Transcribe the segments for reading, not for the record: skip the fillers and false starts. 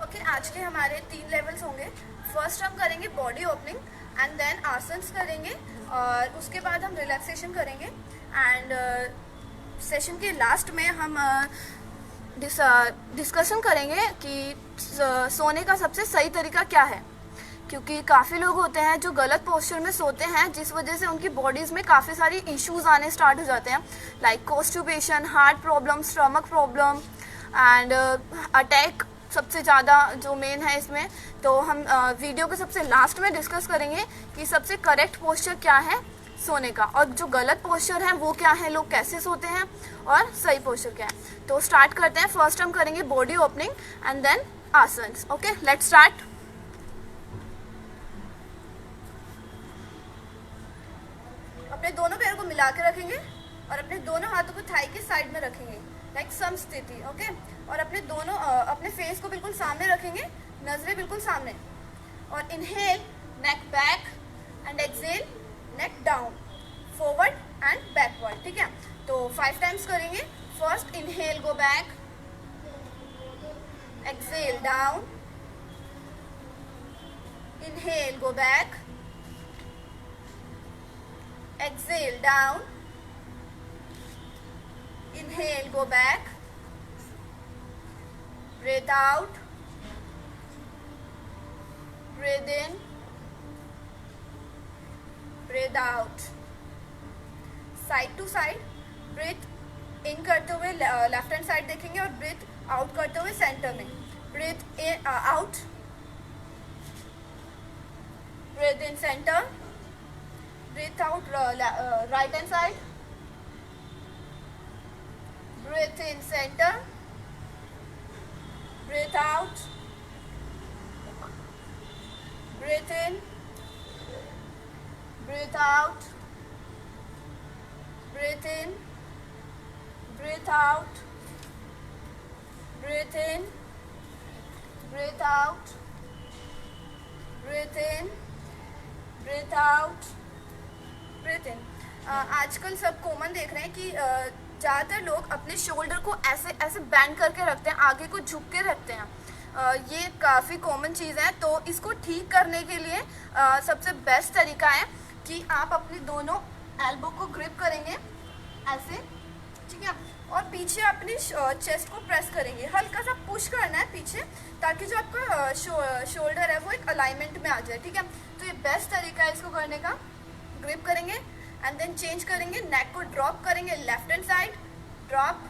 Okay, आज के हमारे 3 लेवल्स होंगे। फर्स्ट हम करेंगे बॉडी ओपनिंग एंड देन आसन्स करेंगे और उसके बाद हम रिलैक्सेशन करेंगे एंड सेशन के लास्ट में हम डिस्कशन करेंगे कि सोने का सबसे सही तरीका क्या है, क्योंकि काफ़ी लोग होते हैं जो गलत पोस्चर में सोते हैं जिस वजह से उनकी बॉडीज़ में काफ़ी सारी इश्यूज आने स्टार्ट हो जाते हैं, like constipation, heart problem, stomach problem and attack सबसे ज़्यादा जो मेन है इसमें। तो हम वीडियो के सबसे लास्ट में डिस्कस करेंगे कि सबसे करेक्ट पोस्चर क्या है सोने का और जो गलत पोस्चर है वो क्या है, लोग कैसे सोते हैं और सही पोस्चर क्या है। तो स्टार्ट करते हैं। फर्स्ट हम करेंगे बॉडी ओपनिंग एंड देन आसन्स। Okay, let's start. अपने दोनों पैरों को मिला के रखेंगे और अपने दोनों हाथों को थाई के साइड में रखेंगे, लाइक सम स्थिति। ओके, और अपने दोनों अपने फेस को बिल्कुल सामने रखेंगे, नजरें बिल्कुल सामने। और inhale neck back and exhale neck down, forward and backward. ठीक है, तो 5 टाइम्स करेंगे। First inhale go back, exhale down, inhale go back, exhale down, inhale go back, breathe out, breathe in, breathe out, side to side breathe in करते हुए left hand side देखेंगे और breathe out करते हुए centre में। Breathe in out, breathe in centre, breathe out right hand side, breathe in center, breathe out, breathe in, breathe out, breathe in, breathe out, breathe in, breathe out, breathe in, breathe out, breathe in. आजकल सब common देख रहे हैं कि ज़्यादातर लोग अपने shoulder को ऐसे ऐसे बैंड करके रखते हैं, आगे को झुक के रखते हैं। ये काफ़ी कॉमन चीज़ है। तो इसको ठीक करने के लिए सबसे बेस्ट तरीका है कि आप अपने दोनों एल्बो को ग्रिप करेंगे ऐसे, ठीक है, और पीछे अपनी चेस्ट को प्रेस करेंगे, हल्का सा पुश करना है पीछे ताकि जो आपका शोल्डर है वो एक अलाइनमेंट में आ जाए। ठीक है, तो ये बेस्ट तरीका है इसको करने का। ग्रिप करेंगे एंड देन चेंज करेंगे, नेक को ड्रॉप करेंगे, लेफ्ट हैंड साइड ड्रॉप।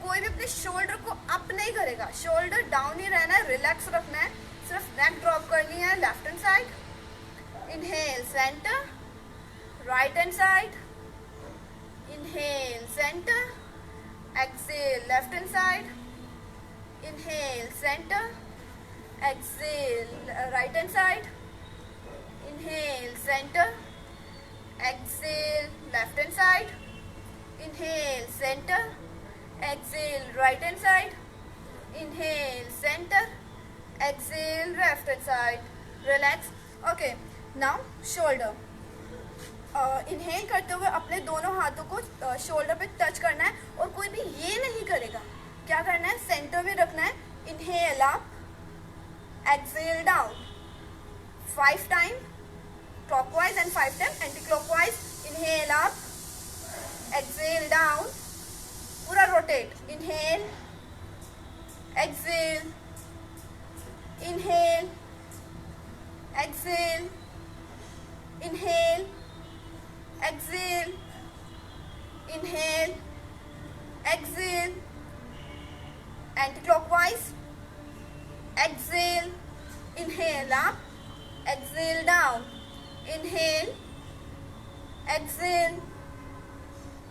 कोई भी अपने शोल्डर को अप नहीं करेगा, शोल्डर डाउन ही रहना है, रिलैक्स रखना है, सिर्फ नेक ड्रॉप करनी है। Left hand side, inhale centre, right hand side, inhale centre, exhale left hand side, inhale centre, exhale right hand side, inhale center, exhale left hand side, inhale center, exhale right hand side, inhale center, exhale left hand side, relax. Okay, now shoulder. Inhale करते हुए अपने दोनों हाथों को shoulder पे touch करना है और कोई भी ये नहीं करेगा। क्या करना है, सेंटर में रखना है। Inhale up, exhale down, 5 time clockwise and 5 times anti-clockwise. Inhale up, exhale down, पूरा rotate. Inhale, exhale, inhale, exhale, inhale, exhale, inhale, exhale, anti-clockwise, exhale, inhale up, exhale down, inhale, exhale,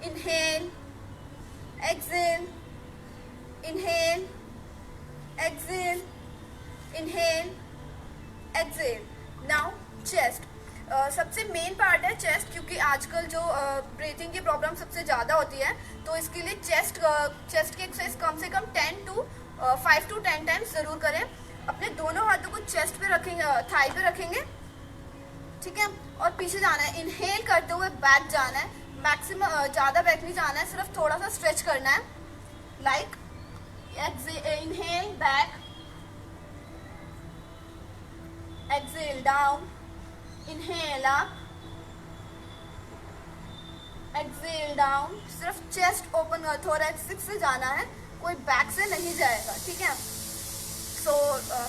inhale, exhale, inhale, exhale, inhale, exhale. Now chest. सबसे main part है chest, क्योंकि आजकल जो breathing की problem सबसे ज़्यादा होती है, तो इसके लिए चेस्ट की एक्सरसाइज कम से कम 5 to 10 टाइम्स ज़रूर करें। अपने दोनों हाथों को चेस्ट पे रखेंगे, थाई पे रखेंगे, ठीक है, और पीछे जाना है। इनहेल करते हुए बैक जाना है, मैक्सिमम ज़्यादा बैक नहीं जाना है, सिर्फ थोड़ा सा स्ट्रेच करना है, like inhale back, exhale down, inhale up, exhale down. सिर्फ चेस्ट ओपन थोरैक्स से जाना है, कोई बैक से नहीं जाएगा, ठीक है. सो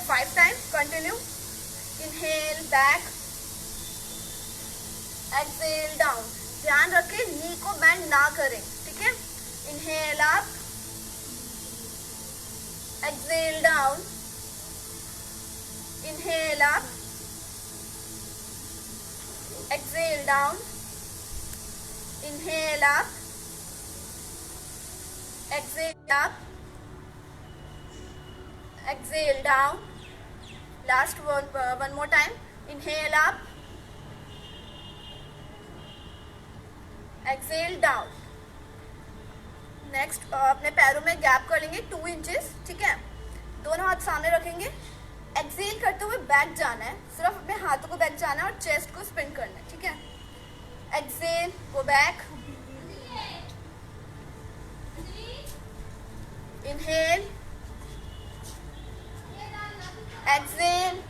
5 times continue. Inhale back, exhale down. ध्यान रखें नी को बेंड ना करें, ठीक है. Inhale up, exhale down, inhale up, exhale down, inhale up, exhale up, exhale down. Last one more time. Inhale up, exhale down. Next अपने पैरों में गैप कर लेंगे 2 इंचेस, ठीक है. दोनों हाथ सामने रखेंगे. एक्सेल करते हुए बैक जाना है, सिर्फ अपने हाथों को बैक जाना है और चेस्ट को स्पिन करना है, ठीक है. Exhale, go back, inhale, exhale,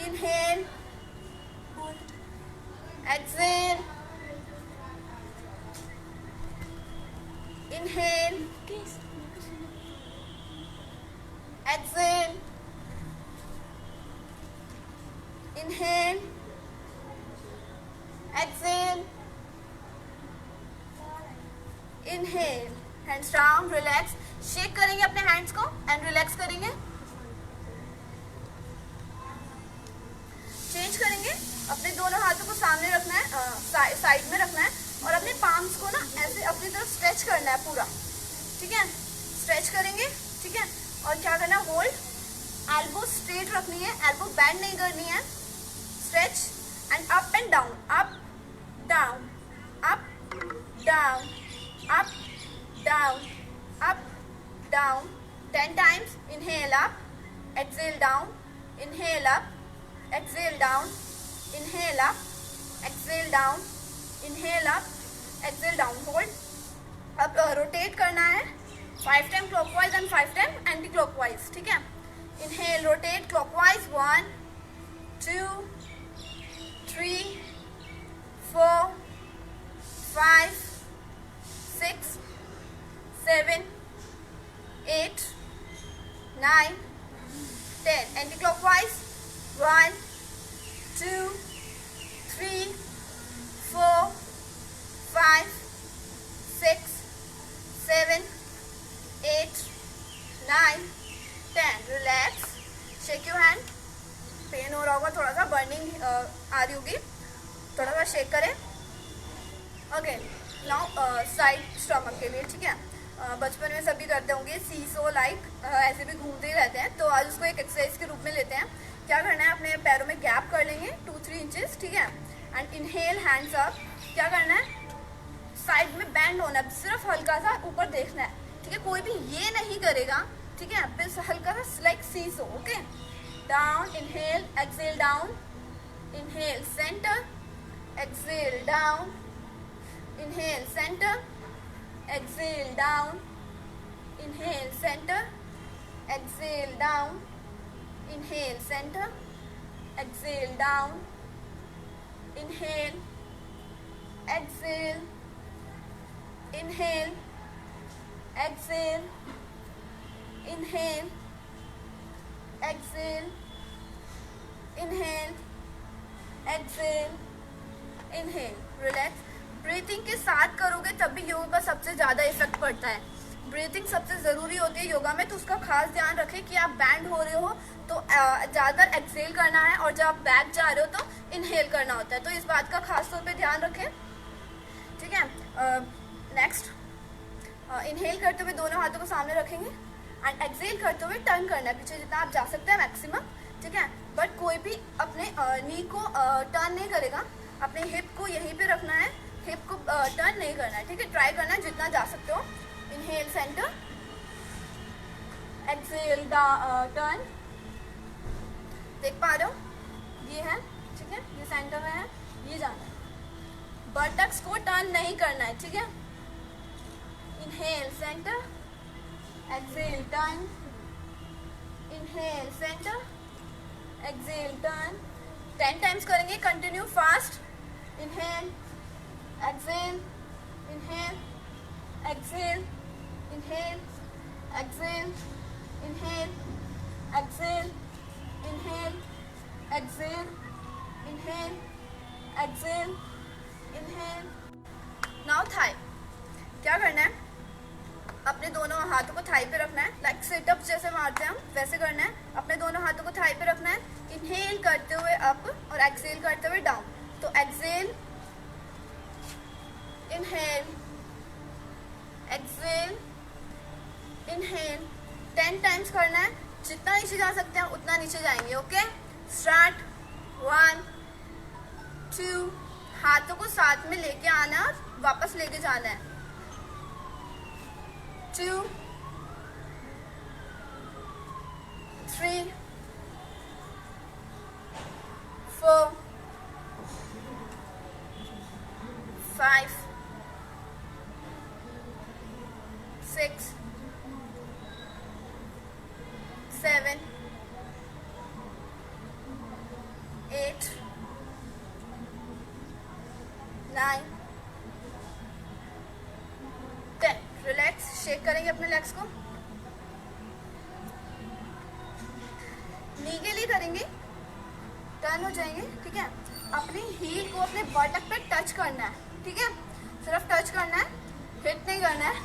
inhale, exhale, inhale, exhale, inhale, exhale, inhale. Hands down, relax. Shake करेंगे अपने हैंड्स को एंड रिलैक्स करेंगे. चेंज करेंगे. अपने दोनों हाथों को सामने रखना है, साइड में रखना है और अपने पाम्स को ना ऐसे अपनी तरफ स्ट्रेच करना है पूरा, ठीक है. स्ट्रेच करेंगे, ठीक है. और क्या करना है, होल्ड. एल्बो स्ट्रेट रखनी है, एल्बो बेंड नहीं करनी है. Stretch and up and down, up down, up down, up down, up down. 10 times. Inhale up, exhale down, inhale up, exhale down, inhale up, exhale down, inhale up, exhale down. Hold. अब rotate करना है 5 time clockwise and 5 time anti clockwise, ठीक है. Inhale, rotate clockwise. 1 2 3 4 5 6 7 8 9 10. Anti clockwise. 1 2 3 4 5 6 7 8 9 10. Relax. Shake your hand. Pain हो रहा होगा, थोड़ा सा बर्निंग आ रही होगी, थोड़ा सा शेक करें. ओके. नाउ साइड स्टमक के लिए, ठीक है. बचपन में सभी करते होंगे सीसो लाइक, ऐसे भी घूमते ही रहते हैं. तो आज उसको एक एक्सरसाइज के रूप में लेते हैं. क्या करना है, अपने पैरों में गैप कर लेंगे 2-3 इंचेस, ठीक है. And inhale, hands up. क्या करना है, साइड में बैंड होना है, सिर्फ हल्का सा ऊपर देखना है, ठीक है. कोई भी ये नहीं करेगा, ठीक है. बस हल्का सा like seesaw. Okay. Down, inhale, exhale down, inhale centre, exhale down, inhale centre, exhale down, inhale centre, exhale down, inhale centre, exhale down, inhale, exhale, inhale, exhale, inhale, exhale, inhale, exhale, inhale. Relax. Breathing के साथ करोगे तब भी योगा का सबसे ज़्यादा effect पड़ता है. ब्रीथिंग सबसे ज़रूरी होती है योगा में, तो उसका खास ध्यान रखें कि आप बैंड हो रहे हो तो ज़्यादातर एक्सेल करना है और जब आप बैक जा रहे हो तो इनहेल करना होता है. तो इस बात का खास तौर पे ध्यान रखें, ठीक है. नेक्स्ट, इनहेल करते हुए दोनों हाथों को सामने रखेंगे एंड एक्सेल करते हुए टर्न करना है पीछे जितना आप जा सकते हैं मैक्सिमम, ठीक है. बट कोई भी अपने नी को टर्न नहीं करेगा, अपने हिप को यहीं पे रखना है, हिप को टर्न नहीं करना है, ठीक है. ट्राई करना है जितना जा सकते हो. Inhale centre, exhale turn. देख पा रहे हो, ये है, ठीक है. ये सेंटर में है, ये जाना है. बटक्स को टर्न नहीं करना है, ठीक है. Inhale centre, exhale turn, inhale centre, exhale turn, 10 times करेंगे, continue fast, inhale exhale, inhale exhale, inhale exhale, inhale exhale, inhale exhale, inhale exhale, inhale. Now thigh. क्या करना है, अपने दोनों हाथों को थाई पे रखना है, लाइक सिटअप्स जैसे मारते हैं हम वैसे करना है। अपने दोनों हाथों को थाई पे रखना है, इनहेल करते हुए अप और एक्सेल करते हुए डाउन। तो exhale, inhale, exhale, inhale, 10 times करना है। जितना नीचे जा सकते हैं उतना नीचे जाएंगे। Okay, start. 1 2, हाथों को साथ में लेके आना है और वापस लेके जाना है। 2 3 4 5 6 7 8 9 10। रिलैक्स, शेक करेंगे अपने लेग्स को, नी के लिए करेंगे, टर्न हो जाएंगे। ठीक है, अपनी हील को अपने बटक पे टच करना है। ठीक है, सिर्फ टच करना है, हिट नहीं करना है।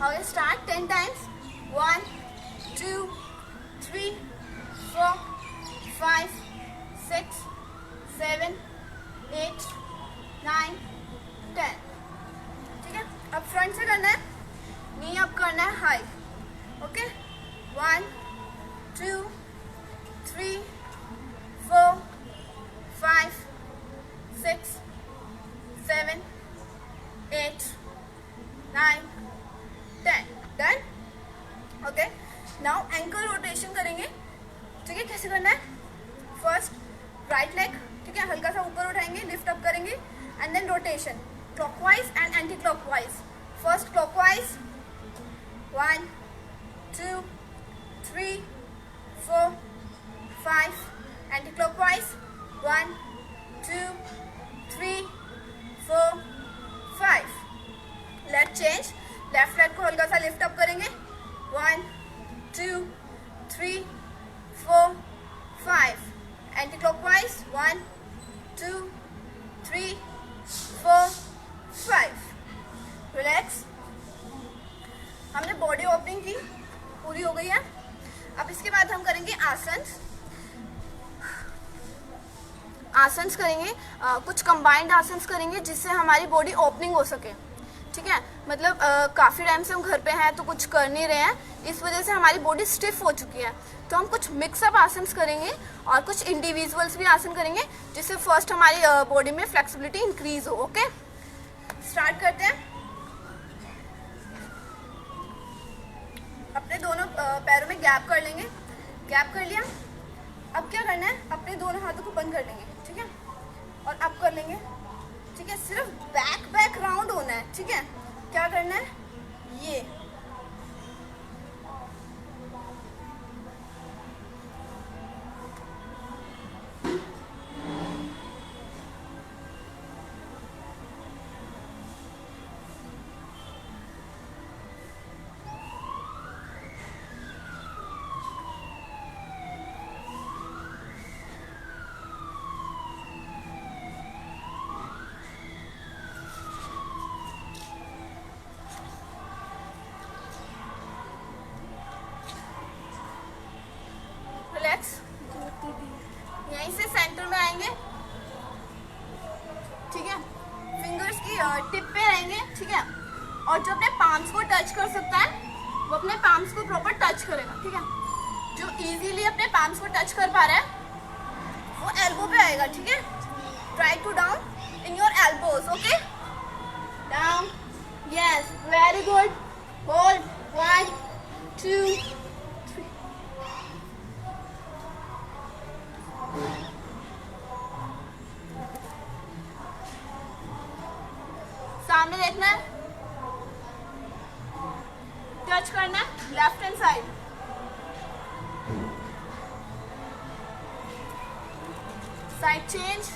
Okay, start. 10 टाइम्स। 1 2 3 4 5 6 7 8 9 10। ठीक है, अब फ्रंट से करना है, नी अप करना है, high. Okay, 1 2 3 4 5 6 7 8 9 10। Done. Okay, now ankle rotation करेंगे। ठीक है, कैसे करना है, फर्स्ट राइट लेग, ठीक है, हल्का सा ऊपर उठाएंगे, लिफ्ट अप करेंगे, and then rotation clockwise and anticlockwise. First clockwise, 1 2 3 4 5, anticlockwise 1 2 3 4 5। Let change, left leg को हल्का सा लिफ्ट अप करेंगे, 1 2 3 4 5, एंटी क्लॉकवाइज 1 2 3 4 5। रिलैक्स। हमने बॉडी ओपनिंग की, पूरी हो गई है। अब इसके बाद हम करेंगे आसन्स। आसन्स करेंगे, कुछ कंबाइंड आसन्स करेंगे जिससे हमारी बॉडी ओपनिंग हो सके। ठीक है, मतलब काफ़ी टाइम से हम घर पे हैं तो कुछ कर नहीं रहे हैं, इस वजह से हमारी बॉडी स्टिफ हो चुकी है। तो हम कुछ मिक्सअप आसन्स करेंगे और कुछ इंडिविजुअल्स भी आसन करेंगे, जिससे फर्स्ट हमारी बॉडी में फ्लेक्सिबिलिटी इंक्रीज हो। ओके, स्टार्ट करते हैं। अपने दोनों पैरों में गैप कर लेंगे, गैप कर लिया। अब क्या करना है, अपने दोनों हाथों को बंद कर लेंगे। ठीक है, और अप कर लेंगे। ठीक है, सिर्फ बैक बैक राउंड होना है। ठीक है, क्या करना है, ये यहीं से सेंटर में आएंगे। ठीक है, फिंगर्स की टिप पे रहेंगे। ठीक है, और जो अपने पाम्स को टच कर सकता है वो अपने पाम्स को प्रॉपर टच करेगा। ठीक है, जो इजीली अपने पाम्स को टच कर पा रहा है वो एल्बो पे आएगा। ठीक है, try to down in your elbows. Okay, down, yes, very good, hold, 1 2 3। सामने देखना है, टच करना है, left hand side, Side change.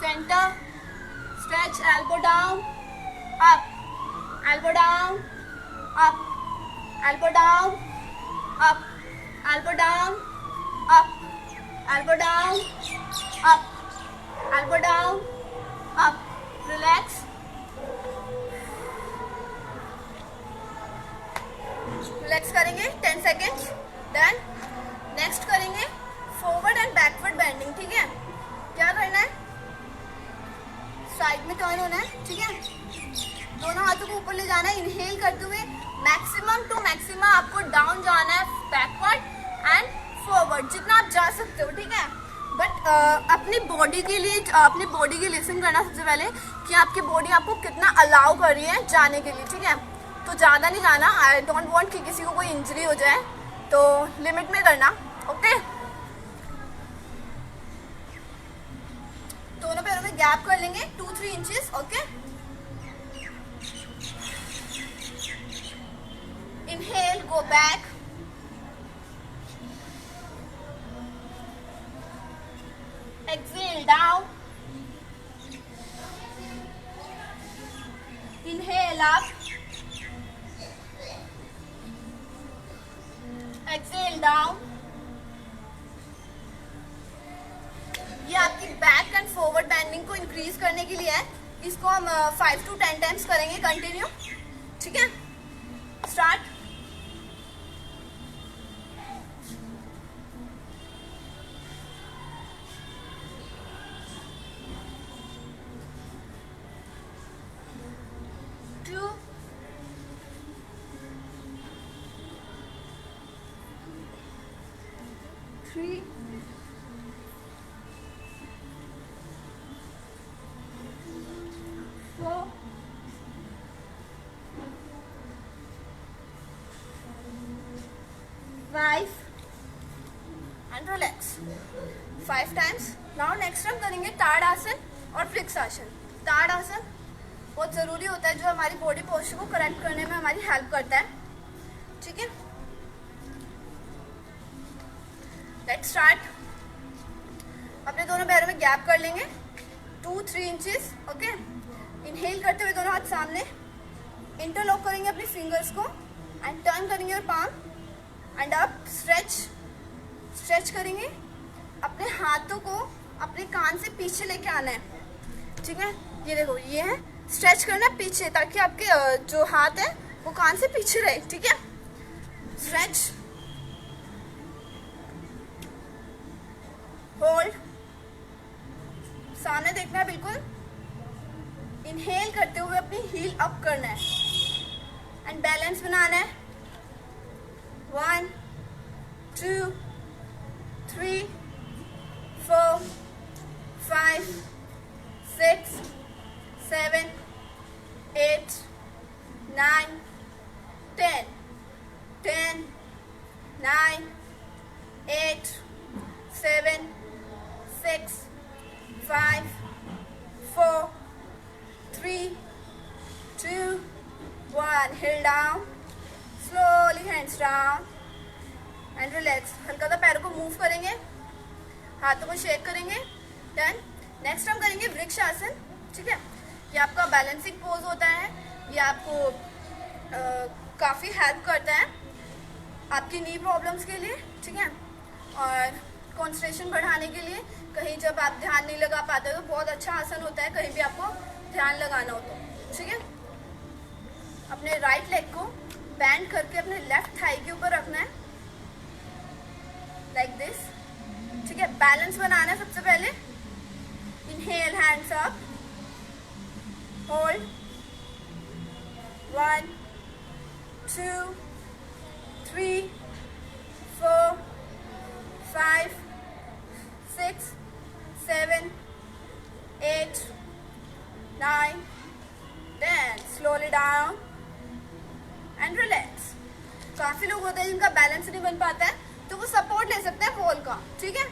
Center. Stretch elbow down, up, elbow down, up, elbow down, up, elbow down, up, elbow down, up, elbow down, up. Relax. Relax करेंगे 10 seconds. Then next करेंगे forward and backward bending. ठीक है? क्या करना है? Side में turn होना है. ठीक है? दोनों हाथों को ऊपर ले जाना है. इनहेल करते हुए मैक्सिमम टू मैक्सिमम आपको डाउन जाना है, बैकवर्ड एंड फॉरवर्ड जितना आप जा सकते हो. ठीक है? बट अपनी बॉडी के लिए लिसन करना सबसे पहले कि आपकी बॉडी आपको कितना अलाउ कर रही है जाने के लिए. ठीक है? तो ज़्यादा नहीं जाना. आई डोंट वांट कि किसी को कोई इंजरी हो जाए, तो लिमिट में करना. ओके? दोनों पैरों में गैप कर लेंगे 2-3 inches. Okay? Inhale, go back. Exhale down. Inhale up. Exhale down. ये आपकी बैक एंड फॉरवर्ड बेंडिंग को इंक्रीज करने के लिए है. इसको हम 5 to 10 टाइम्स करेंगे कंटिन्यू. ठीक है? Start. Three, 4, 5 and relax 5 times. Now next हम करेंगे ताड़ासन और फ्लिक्सासन. ताड़ासन बहुत ज़रूरी होता है जो हमारी बॉडी पोस्चर को करेक्ट करने में हमारी हेल्प करता है. ठीक है? Let's start. अपने दोनों पैरों में गैप कर लेंगे 2-3 इंचेस. ओके? इनहेल करते हुए दोनों हाथ सामने. इंटरलॉक करेंगे अपनी फिंगर्स को एंड टर्न करेंगे और पाम एंड अप. स्ट्रेच करेंगे. अपने हाथों को अपने कान से पीछे लेके आना है. ठीक है? ये देखो, ये है स्ट्रेच करना है पीछे, ताकि आपके जो हाथ है वो कान से पीछे रहे. ठीक है? स्ट्रेच, होल्ड, सामने देखना है बिल्कुल. इनहेल करते हुए अपनी हील अप करना है एंड बैलेंस बनाना है. 1, 2, 3, 4, 5, 6, 7, 8, 9, 10. 10, 9, 8, 7, 6, 5, 4, 3, 2, 1. Heel down. Slowly hands down and relax. हल्का सा पैरों को मूव करेंगे, हाथों को शेक करेंगे. डन. नेक्स्ट हम करेंगे वृक्षासन. ठीक है? ये आपका बैलेंसिंग पोज होता है. ये आपको काफ़ी हेल्प करता है आपकी नी प्रॉब्लम्स के लिए. ठीक है? और कॉन्सेंट्रेशन बढ़ाने के लिए, कहीं जब आप ध्यान नहीं लगा पाते तो बहुत अच्छा आसन होता है कहीं भी आपको ध्यान लगाना हो तो. ठीक है? अपने राइट लेग को बैंड करके अपने लेफ्ट थाई के ऊपर रखना है लाइक दिस. ठीक है? बैलेंस बनाना है सबसे पहले. Inhale, hands up, hold. 1, 2, 3, 4, 5, 6, 7, 8, 9, 10. Slowly down and relax. काफ़ी लोग होते हैं जिनका बैलेंस नहीं बन पाता है, तो वो सपोर्ट ले सकते हैं वॉल का. ठीक है?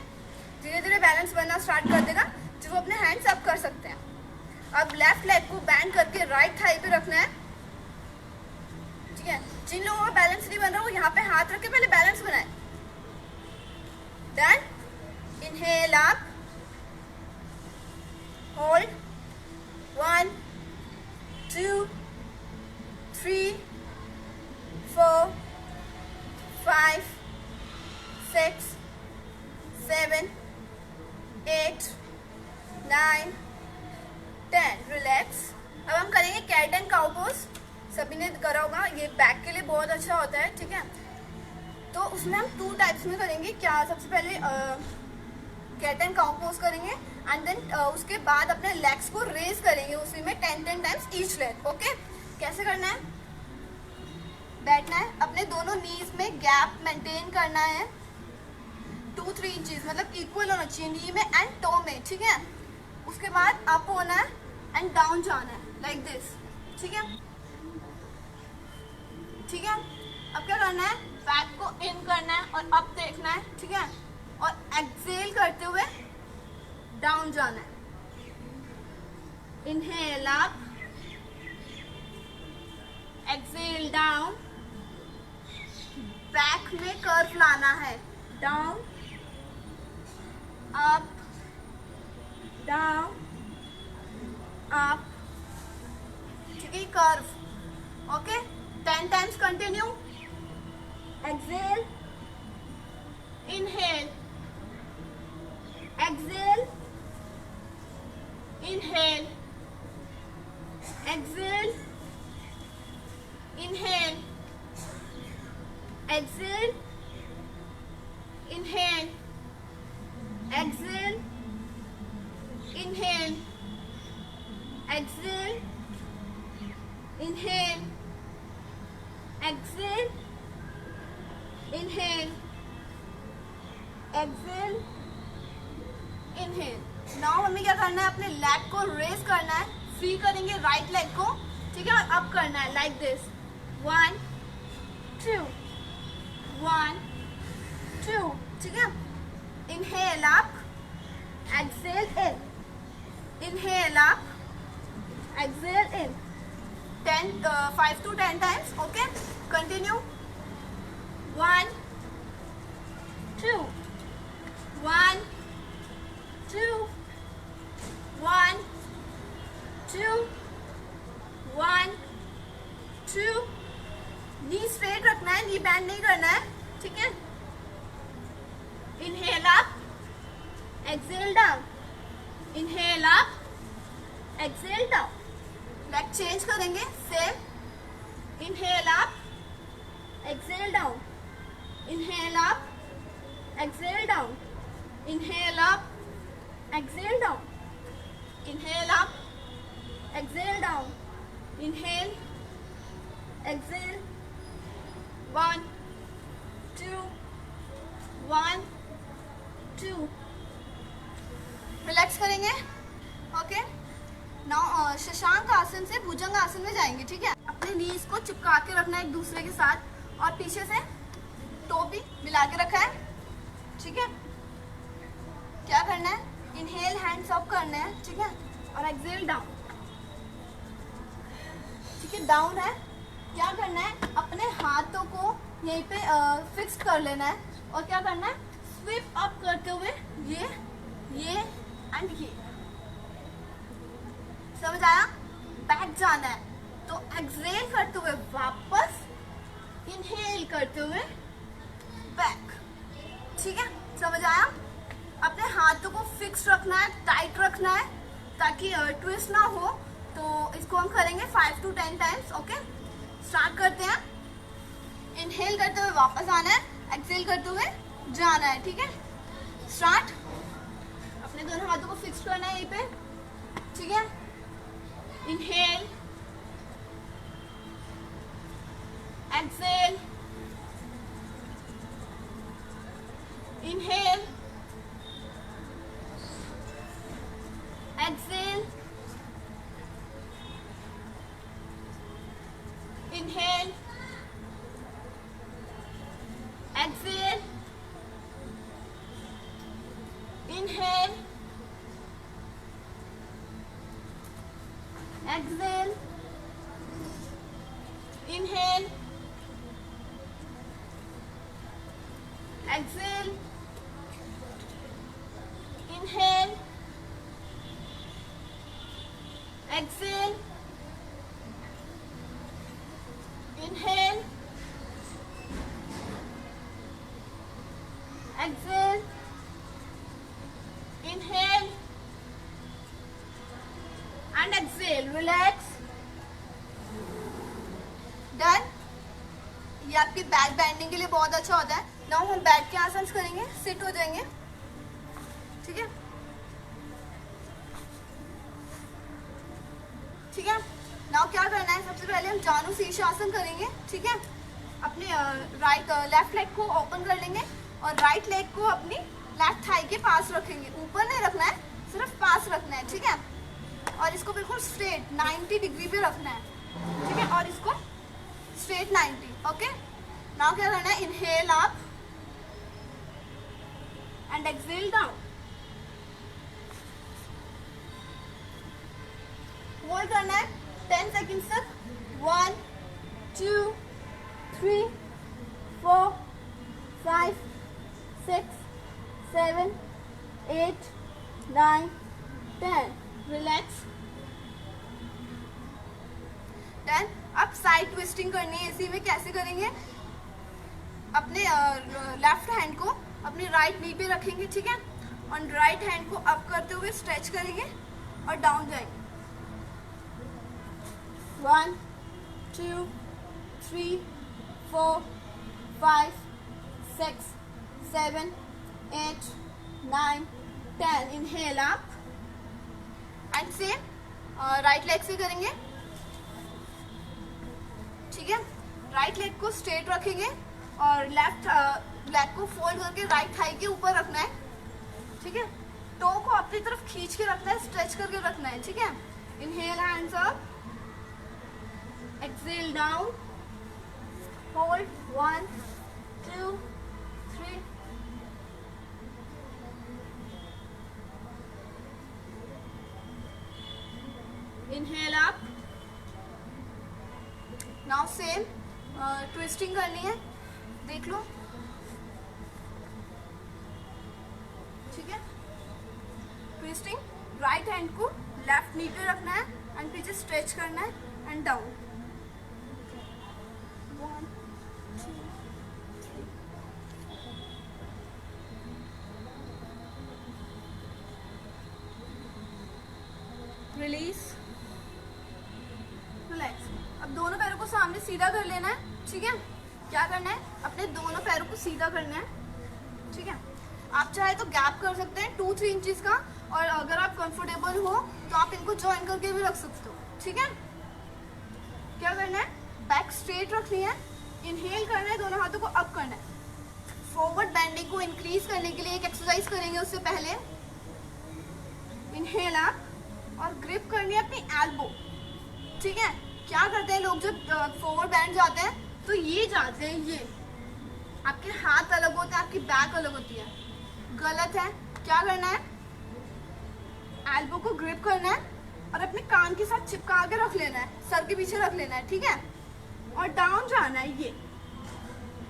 धीरे धीरे बैलेंस बनना स्टार्ट कर देगा जो वो अपने हैंड्स अप कर सकते हैं. अब लेफ्ट लेग को बैंड करके राइट थाई पे रखना है. ठीक है, जिन लोगों का बैलेंस नहीं बन रहा वो यहाँ पे हाथ रख के पहले बैलेंस बनाए। Done. Inhale up, hold 1 2 3 4 5 6 7 8 9 10। Relax. अब हम करेंगे कैट एंड काउ पोज। सभी ने करा होगा, ये बैक के लिए बहुत अच्छा होता है, ठीक है। तो उसमें हम 2 टाइप्स में करेंगे। क्या, सबसे पहले कैट एंड काउ पोज करेंगे एंड देन उसके बाद अपने लेग्स को रेज करेंगे उसी में 10 टाइम्स ईच लेग। ओके, कैसे करना है? बैठना है, अपने दोनों नीज में गैप मेंटेन करना है 2-3 इंचेस, मतलब इक्वल होना चाहिए नी में एंड टो में, ठीक है। उसके बाद अप होना है एंड डाउन जाना है लाइक दिस, ठीक है। ठीक है, अब क्या करना है? बैक को इन करना है और अप देखना है, ठीक है, और एक्सेल करते हुए डाउन जाना है। Inhale up, exhale down, back में कर्व लाना है, डाउन अप डाउन अप, ठीक है, curve. Okay, 10 times continue. Exhale, inhale, exhale, inhale, exhale, inhale, exhale, inhale, exhale, inhale, exhale, inhale, exhale, inhale, exhale, inhale. Now हमें क्या करना है? अपने लेग को रेज करना है, फ्री करेंगे राइट लेग को, ठीक है, और अप करना है लाइक दिस, 1 2 1 2, ठीक है। Inhale up, exhale in, inhale up, exhale in, 5 to 10 times. Okay, continue. 1 2 1 2 1 2 1 2। Knee straight रखना है, नी बैंड नहीं करना है, ठीक है। Inhale up, exhale down, inhale up, exhale down. Leg change करेंगे, same. Inhale up, exhale down, inhale up, exhale down, inhale up, exhale down, inhale up, exhale down, inhale, exhale, 1 2 1 2। Relax करेंगे। Okay, now शशांक आसन से भुजंग आसन में जाएंगे, ठीक है। अपने नीज को चिपका के रखना है एक दूसरे के साथ और पीछे से टो भी मिला के रखा है, ठीक है। क्या करना है? इनहेल हैंड्स अप करना है, ठीक है, और एक्सेल डाउन, ठीक है, डाउन है। क्या करना है? अपने हाथों को यहीं पे फिक्स कर लेना है और क्या करना है? स्वीप अप करते हुए ये एंड ये, समझ आया? बैक जाना है तो एक्सेल करते हुए वापस, इनहेल करते हुए बैक, ठीक है, समझ आया? अपने हाथों को फिक्स रखना है, टाइट रखना है ताकि ट्विस्ट ना हो। तो इसको हम करेंगे 5 to 10 टाइम्स। ओके, स्टार्ट करते हैं। इनहेल करते हुए वापस आना है, एक्सेल करते हुए जाना है, ठीक है। स्टार्ट। अपने दोनों हाथों को फिक्स करना है यहीं पे, ठीक है। Inhale, exhale, inhale, exhale, inhale, exhale, inhale, exhale, inhale, exhale, inhale, exhale, inhale, exhale, inhale and exhale. Relax. Done. ये आपकी बैक बेंडिंग के लिए बहुत अच्छा होता है. नाउ हम बैठ के आसन करेंगे, सिट हो जाएंगे. ठीक है, ठीक है. नाउ क्या करना है, सबसे पहले हम जानु शीर्षासन करेंगे. ठीक है, अपने लेफ्ट लेग को ओपन कर लेंगे और राइट लेग को अपनी लेफ्ट थाई के पास रखेंगे. ऊपर नहीं रखना है, सिर्फ पास रखना है. ठीक है, और इसको बिल्कुल स्ट्रेट 90 डिग्री पे रखना है. ठीक है, और इसको स्ट्रेट 90. ओके, नाउ क्या करना है, inhale up and exhale down. Hold करना है 10 सेकेंड्स तक. 1 2 3 4 5 6 7 8 9 10. रिलैक्स. डन. अब साइड ट्विस्टिंग करनी है. इसी में कैसे करेंगे, अपने लेफ्ट हैंड को अपनी राइट नी पे रखेंगे. ठीक है, और राइट हैंड को अप करते हुए स्ट्रेच करेंगे और डाउन जाएंगे. 1 2 3 4 5 6 7 8 9 10. Inhale up and same right leg से करेंगे. ठीक है, राइट लेग को स्ट्रेट रखेंगे और लेफ्ट लेग को फोल्ड करके राइट थाई के ऊपर रखना है. ठीक है, टो को अपनी तरफ खींच के रखना है, स्ट्रेच करके रखना है. ठीक है, inhale hands up, exhale down, hold 1 2 3 inhale up. Now same twisting करनी है, देख लो. ठीक है, ट्विस्टिंग राइट हैंड को लेफ्ट नी पे रखना है एंड पीछे स्ट्रेच करना है एंड डाउन. 1 2 3 रिलीज. रिलैक्स. अब दोनों पैरों को सामने सीधा कर लेना है. ठीक है, क्या करना है, अपने दोनों पैरों को सीधा करना है. ठीक है, आप चाहे तो गैप कर सकते हैं 2-3 इंचेस का, और अगर आप कंफर्टेबल हो तो आप इनको ज्वाइन करके भी रख सकते हो. ठीक है, क्या करना है, बैक स्ट्रेट रखनी है. इनहेल करना है, दोनों हाथों को अप करना है. फॉरवर्ड बेंडिंग को इंक्रीज करने के लिए एक एक्सरसाइज करेंगे उससे पहले. इनहेल अप और ग्रिप करनी है अपनी एल्बो. ठीक है, क्या करते हैं लोग जब फॉरवर्ड बैंड जाते हैं तो ये जाते हैं, ये आपके हाथ अलग होते हैं, आपकी बैक अलग होती है. गलत है. क्या करना है, एल्बो को ग्रिप करना है और अपने कान के साथ चिपका के रख लेना है, सर के पीछे रख लेना है. ठीक है, और डाउन जाना है. ये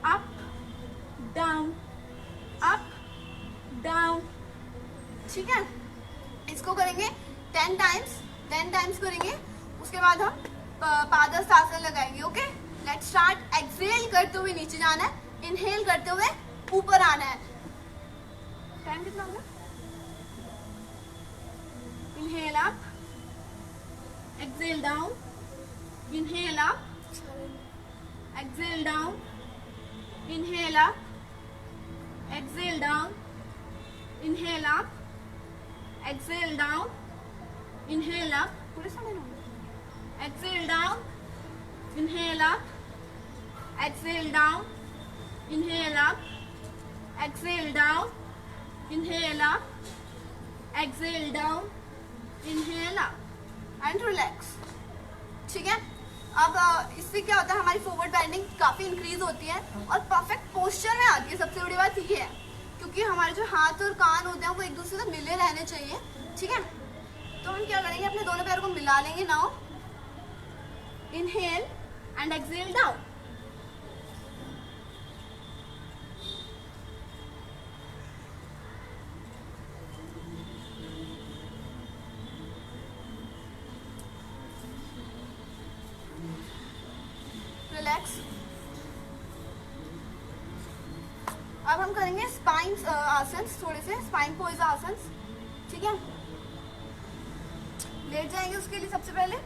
अप डाउन अप डाउन. ठीक है, इसको करेंगे 10 टाइम्स करेंगे. उसके बाद हम पादहस्तासन लगाएंगे. Okay, let's start. एक्सहेल करते हुए नीचे जाना है, इनहेल करते हुए ऊपर आना है. टाइम कितना होगा, inhale up, exhale down, inhale up, exhale down, inhale up, exhale down, inhale up, exhale down, inhale up. पूरे समय होंगे. Exhale down, inhale up, exhale down, inhale up, exhale down, inhale up, exhale down, inhale up and relax. ठीक है, अब इससे क्या होता है, हमारी फॉरवर्ड बेंडिंग काफ़ी इंक्रीज होती है और परफेक्ट पोस्चर में आती है. सबसे बड़ी बात ये है, क्योंकि हमारे जो हाथ और कान होते हैं वो एक दूसरे से मिले रहने चाहिए. ठीक है, तो हम क्या करेंगे, अपने दोनों पैरों को मिला लेंगे. Now inhale and exhale down. हम करेंगे स्पाइन आसन, थोड़े से स्पाइन पोज आसन। ठीक है, लेट जाएंगे उसके लिए सबसे पहले।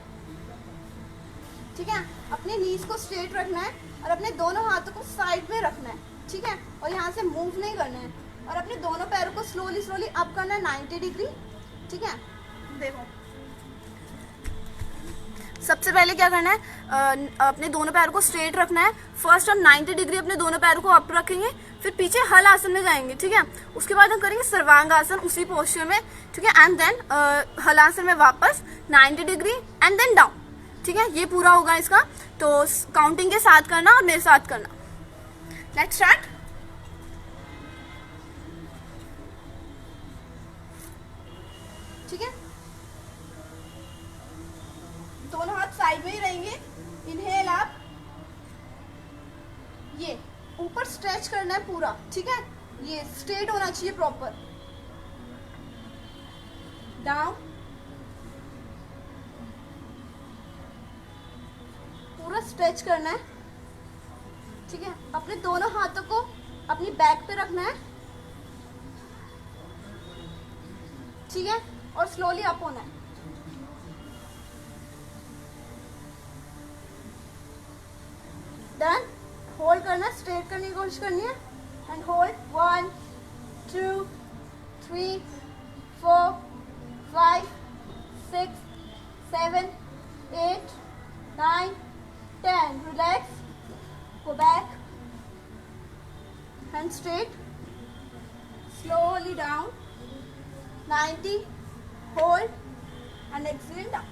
ठीक है, अपने नीज को स्ट्रेट रखना है और अपने दोनों हाथों को साइड में रखना है। ठीक है, और यहाँ से मूव नहीं करना है और अपने दोनों पैरों को स्लोली स्लोली अप करना है 90 डिग्री। ठीक है, देखो सबसे पहले क्या करना है, अपने दोनों पैरों को स्ट्रेट रखना है। फर्स्ट हम 90 डिग्री अपने दोनों पैरों को अप रखेंगे, फिर पीछे हल आसन में जाएंगे। ठीक है, उसके बाद हम करेंगे सर्वांग आसन उसी पोस्चर में। ठीक है, एंड देन हल आसन में वापस 90 डिग्री एंड देन डाउन। ठीक है, ये पूरा होगा इसका। तो काउंटिंग के साथ करना और मेरे साथ करना। Let's start. ठीक है, दोनों हाथ साइड में ही रहेंगे। इनहेल अप, ये ऊपर स्ट्रेच करना है पूरा। ठीक है, ये स्ट्रेट होना चाहिए प्रॉपर। डाउन, पूरा स्ट्रेच करना है। ठीक है, अपने दोनों हाथों को अपनी बैक पे रखना है। ठीक है, और स्लोली अप होना है। डन, होल्ड करना, स्ट्रेट करने की कोशिश करनी है and hold. 1 2 3 4 5 6 7 8 9 10। Relax, go back, hand straight, slowly down, 90, hold and exhale down.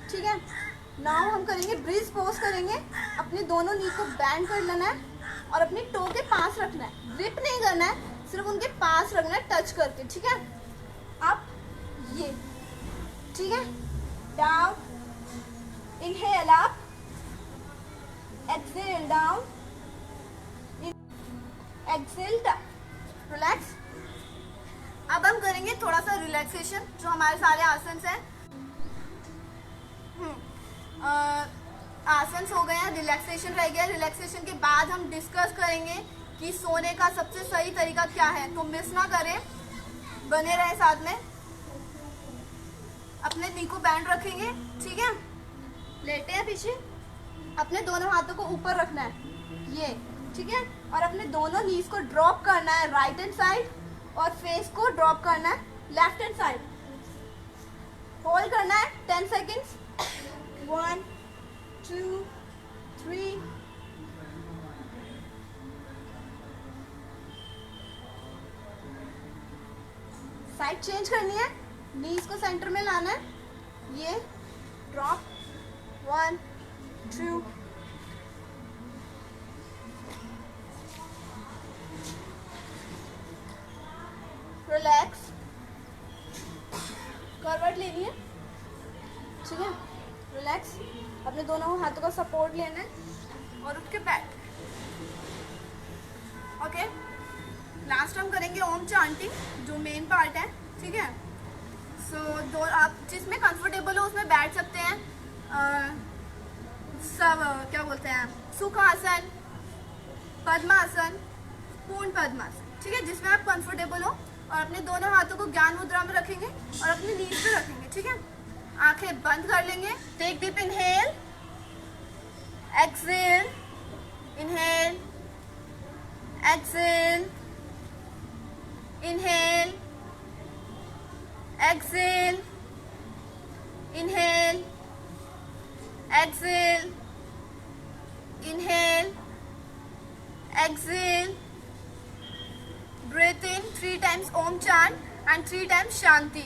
ठीक है, नाउ हम करेंगे ब्रिज पोज करेंगे। अपने दोनों नी को बैंड कर लेना है और अपने टो के पास रखना है। ग्रिप नहीं करना है, सिर्फ उनके पास रखना है टच करके। ठीक है, अप, ये। ठीक है, down, inhale up, exhale down, exhale down, relax। अब हम करेंगे थोड़ा सा रिलैक्सेशन, जो हमारे सारे आसन हैं। आसन हो गए हैं, रिलैक्सेशन रह गया। रिलैक्सेशन के बाद हम डिस्कस करेंगे कि सोने का सबसे सही तरीका क्या है। तो मिस ना करें, बने रहे साथ में। अपने नी को बैंड रखेंगे। ठीक है, लेटे हैं पीछे, अपने दोनों हाथों को ऊपर रखना है, ये। ठीक है, और अपने दोनों नीज को ड्रॉप करना है राइट हैंड साइड और फेस को ड्रॉप करना है लेफ्ट हैंड साइड। होल्ड करना है 10 सेकेंड्स। 1 2 3 साइड चेंज करनी है, नीज को सेंटर में लाना है, ये। ड्रॉप, 1 2 रिलैक्स, करवट लेनी है। ठीक है, रिलैक्स, अपने दोनों हाथों का सपोर्ट लेना है और उठ के बैठ। ओके, लास्ट हम करेंगे ओम चांटिंग, जो मेन पार्ट है। ठीक है, सो दो आप जिसमें कंफर्टेबल हो उसमें बैठ सकते हैं। सब क्या बोलते हैं, सुखासन, पद्मासन, पूर्ण पद्मासन। ठीक है, जिसमें आप कंफर्टेबल हो। और अपने दोनों हाथों को ज्ञान मुद्रा में रखेंगे और अपनी नीज पे रखेंगे। ठीक है, आंखें बंद कर लेंगे। Take deep inhale, exhale, inhale, exhale, inhale, exhale, inhale, exhale, inhale, exhale, breathe in 3 times Om chant and 3 times Shanti.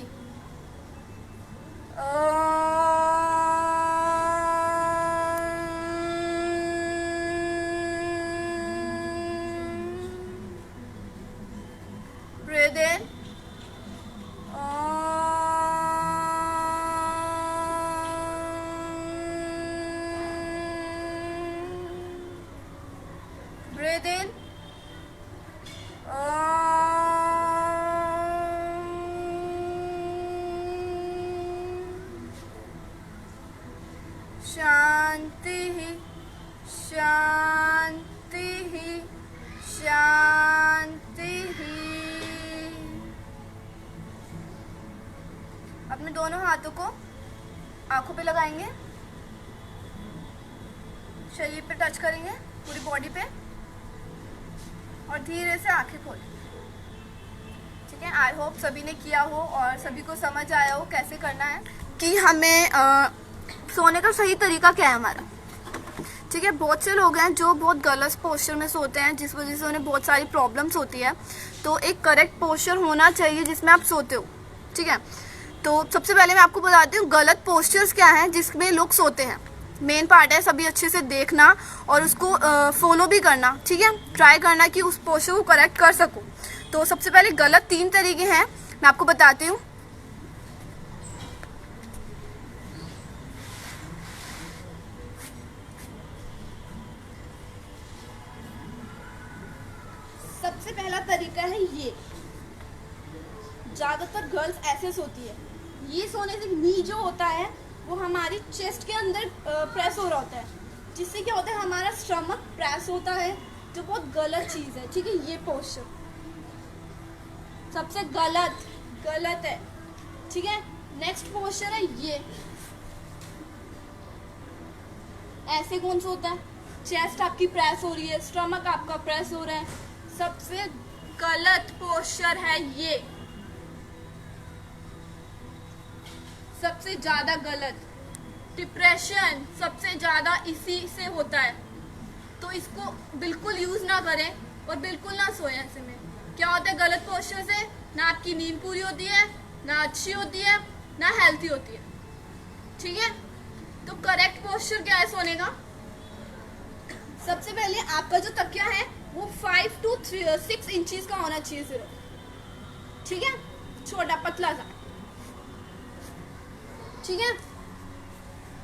Breathe in. Breathe in. Shanti, Shanti. दोनों हाथों को आंखों पे लगाएंगे, शरीर पे टच करेंगे, पूरी बॉडी पे, और धीरे से आंखें खोलें। ठीक है, आई होप सभी ने किया हो और सभी को समझ आया हो कैसे करना है कि हमें सोने का सही तरीका क्या है हमारा। ठीक है, बहुत से लोग हैं जो बहुत गलत पोस्चर में सोते हैं, जिस वजह से उन्हें बहुत सारी प्रॉब्लम्स होती है। तो एक करेक्ट पोस्चर होना चाहिए जिसमें आप सोते हो। ठीक है, तो सबसे पहले मैं आपको बताती हूँ गलत पोस्चर्स क्या हैं जिसमें लोग सोते हैं। मेन पार्ट है सभी अच्छे से देखना और उसको फॉलो भी करना। ठीक है, ट्राई करना कि उस पोस्चर को करेक्ट कर सको। तो सबसे पहले गलत 3 तरीके हैं, मैं आपको बताती हूँ। सबसे पहला तरीका है ये, ज्यादातर गर्ल्स ऐसे सोती है। ये सोने से नी जो होता है वो हमारी चेस्ट के अंदर प्रेस हो रहा होता है, जिससे क्या होता है हमारा स्टमक प्रेस होता है, जो बहुत गलत चीज है। ठीक है, ये पोस्चर सबसे गलत है। ठीक है, नेक्स्ट पोस्चर है ये, ऐसे कौन सोता है? चेस्ट आपकी प्रेस हो रही है, स्टमक आपका प्रेस हो रहा है, सबसे गलत पोस्चर है ये, सबसे ज्यादा गलत। डिप्रेशन सबसे ज्यादा इसी से होता है, तो इसको बिल्कुल यूज ना करें और बिल्कुल ना सोएं ऐसे में। क्या होता है गलत पोस्चर से? ना आपकी नींद पूरी होती है, ना अच्छी होती है, ना हेल्थी होती है। ठीक है, तो करेक्ट पोस्चर क्या है सोने का? सबसे पहले आपका जो तकिया है वो 5 to 6 इंचेस का होना चाहिए सिर्फ। ठीक है, छोटा पतला सा। ठीक है,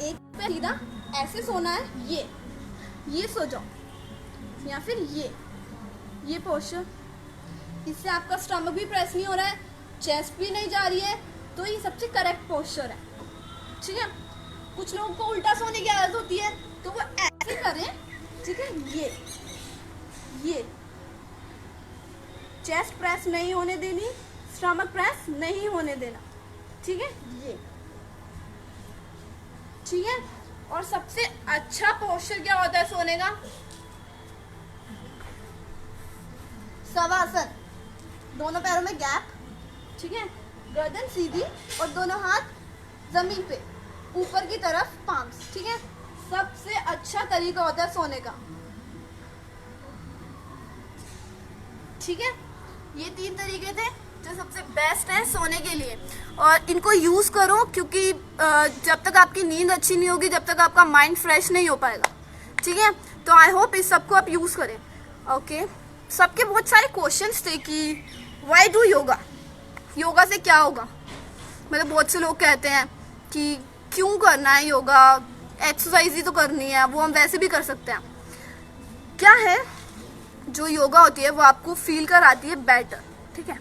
एक पे सीधा ऐसे सोना है, ये सो जाओ, या फिर ये पोस्चर। इससे आपका स्टमक भी प्रेस नहीं हो रहा है, चेस्ट भी नहीं जा रही है, तो ये सबसे करेक्ट पोस्चर है। ठीक है, कुछ लोगों को उल्टा सोने की आदत होती है, तो वो ऐसे करें। ठीक है, ये चेस्ट प्रेस नहीं होने देनी, स्टमक प्रेस नहीं होने देना। ठीक है, ये ठीक है। और सबसे अच्छा पोस्चर क्या होता है सोने का? शवासन, दोनों पैरों में गैप। ठीक है, गर्दन सीधी और दोनों हाथ जमीन पे, ऊपर की तरफ पाम्स। ठीक है, सबसे अच्छा तरीका होता है सोने का। ठीक है, ये 3 तरीके थे जो सबसे बेस्ट है सोने के लिए, और इनको यूज़ करो, क्योंकि जब तक आपकी नींद अच्छी नहीं होगी, जब तक आपका माइंड फ्रेश नहीं हो पाएगा। ठीक है, तो आई होप इस सबको आप यूज़ करें। ओके, सबके बहुत सारे क्वेश्चंस थे कि व्हाई डू योगा से क्या होगा। मतलब बहुत से लोग कहते हैं कि क्यों करना है योगा, एक्सरसाइज ही तो करनी है, वो हम वैसे भी कर सकते हैं। क्या है, जो योगा होती है वो आपको फील कराती है बेटर। ठीक है,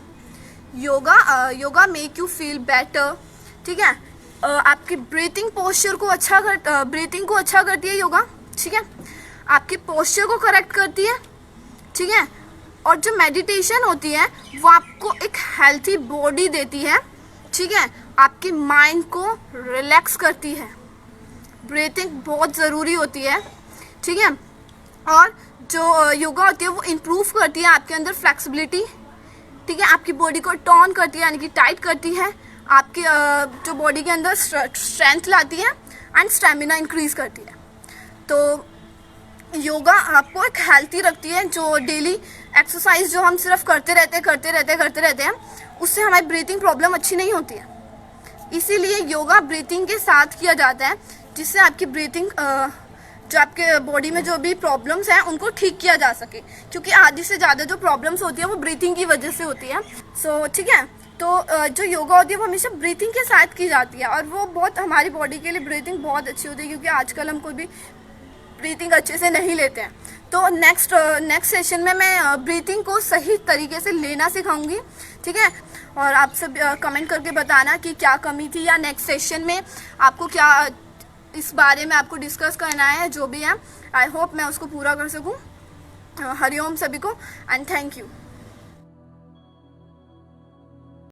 yoga make you feel better. ठीक है, आपके ब्रीथिंग पोस्चर को ब्रीथिंग को अच्छा करती है योगा। ठीक है, आपके पोस्चर को करेक्ट करती है। ठीक है, और जो मेडिटेशन होती है वो आपको एक हेल्थी बॉडी देती है। ठीक है, आपके माइंड को रिलैक्स करती है। ब्रीथिंग बहुत ज़रूरी होती है। ठीक है, और जो योगा होती है वो इम्प्रूव करती है आपके अंदर फ्लेक्सिबिलिटी। ठीक है, आपकी बॉडी को टॉन करती है, यानी कि टाइट करती है, आपकी जो बॉडी के अंदर स्ट्रेंथ लाती है एंड स्टेमिना इंक्रीज करती है। तो योगा आपको एक हेल्थी रखती है। जो डेली एक्सरसाइज जो हम सिर्फ करते रहते हैं, उससे हमारी ब्रीथिंग प्रॉब्लम अच्छी नहीं होती है। इसीलिए योगा ब्रीथिंग के साथ किया जाता है, जिससे आपकी ब्रीथिंग जो आपके बॉडी में जो भी प्रॉब्लम्स हैं उनको ठीक किया जा सके, क्योंकि आधी से ज़्यादा जो प्रॉब्लम्स होती है वो ब्रीथिंग की वजह से होती है। सो ठीक है, तो जो योगा होती है वो हमेशा ब्रीथिंग के साथ की जाती है, और वो बहुत हमारी बॉडी के लिए ब्रीथिंग बहुत अच्छी होती है, क्योंकि आजकल हम कोई भी ब्रीथिंग अच्छे से नहीं लेते हैं। तो नेक्स्ट सेशन में मैं ब्रीथिंग को सही तरीके से लेना सिखाऊंगी। ठीक है, और आप सब कमेंट करके बताना कि क्या कमी थी, या नेक्स्ट सेशन में आपको क्या इस बारे में आपको डिस्कस करना है। जो भी है, आई होप मैं उसको पूरा कर सकूं। हरिओम सभी को, एंड थैंक यू।